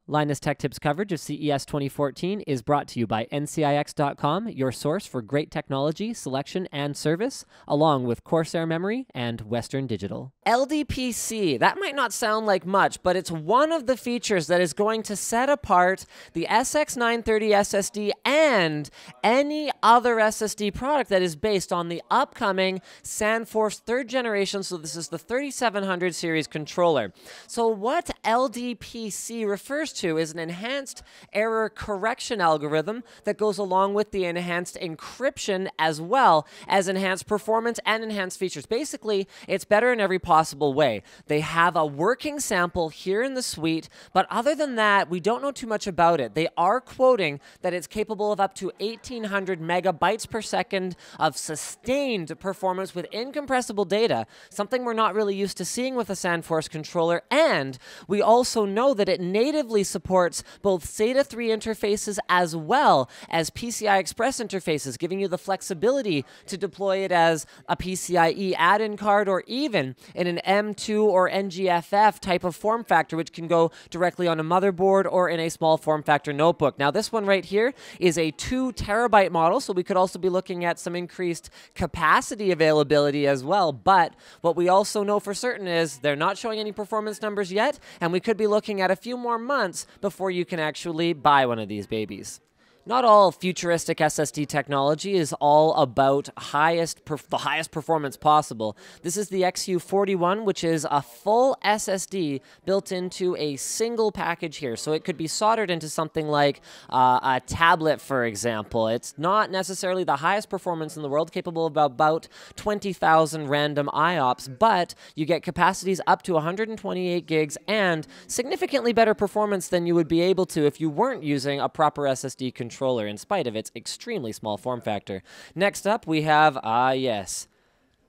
Linus Tech Tips coverage of CES 2014 is brought to you by NCIX.com, your source for great technology, selection, and service, along with Corsair Memory and Western Digital. LDPC, that might not sound like much, but it's one of the features that is going to set apart the SX930 SSD and any other SSD product that is based on the upcoming SandForce 3rd generation, so this is the 3700 series controller. So what LDPC refers to is an enhanced error correction algorithm that goes along with the enhanced encryption as well as enhanced performance and enhanced features. Basically, it's better in every possible way. They have a working sample here in the suite, but other than that, we don't know too much about it. They are quoting that it's capable of up to 1800 megabytes per second of sustained performance with incompressible data, something we're not really used to seeing with a SandForce controller, and we also know that it natively supports both SATA 3 interfaces as well as PCI Express interfaces, giving you the flexibility to deploy it as a PCIe add-in card or even in an M2 or NGFF type of form factor, which can go directly on a motherboard or in a small form factor notebook. Now, this one right here is a 2 terabyte model, so we could also be looking at some increased capacity availability as well. But what we also know for certain is they're not showing any performance numbers yet, and we could be looking at a few more months before you can actually buy one of these babies. Not all futuristic SSD technology is all about the highest performance possible. This is the XU41, which is a full SSD built into a single package here. So it could be soldered into something like a tablet, for example. It's not necessarily the highest performance in the world, capable of about 20,000 random IOPS, but you get capacities up to 128 gigs and significantly better performance than you would be able to if you weren't using a proper SSD controller, in spite of its extremely small form factor. Next up, we have, yes,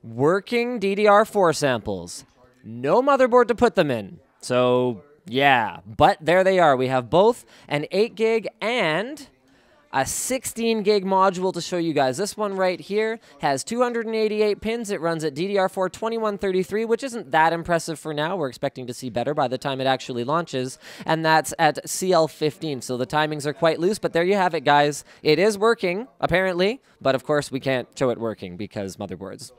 working DDR4 samples. No motherboard to put them in. So, yeah, but there they are. We have both an 8 gig and a 16 gig module to show you guys. This one right here has 288 pins. It runs at DDR4 2133, which isn't that impressive for now. We're expecting to see better by the time it actually launches, and that's at CL15. So the timings are quite loose, but there you have it, guys. It is working, apparently, but of course we can't show it working because motherboards.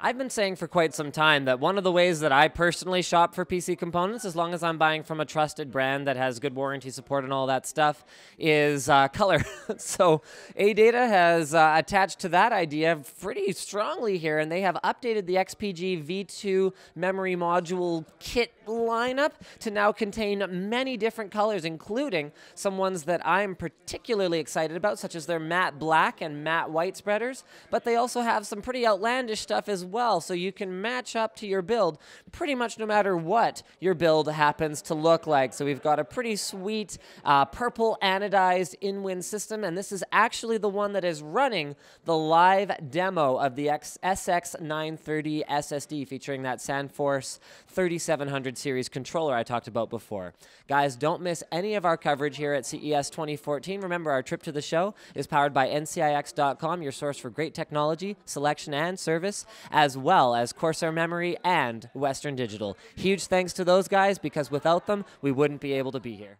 I've been saying for quite some time that one of the ways that I personally shop for PC components, as long as I'm buying from a trusted brand that has good warranty support and all that stuff, is color. So ADATA has attached to that idea pretty strongly here, and they have updated the XPG V2 memory module kit lineup to now contain many different colors, including some ones that I'm particularly excited about, such as their matte black and matte white spreaders, but they also have some pretty outlandish stuff as well, so you can match up to your build pretty much no matter what your build happens to look like. So we've got a pretty sweet purple anodized in-wind system, and this is actually the one that is running the live demo of the SX930 SSD featuring that SandForce 3700 series controller I talked about before. Guys, don't miss any of our coverage here at CES 2014. Remember, our trip to the show is powered by NCIX.com, your source for great technology, selection, and service, as well as Corsair Memory and Western Digital. Huge thanks to those guys, because without them, we wouldn't be able to be here.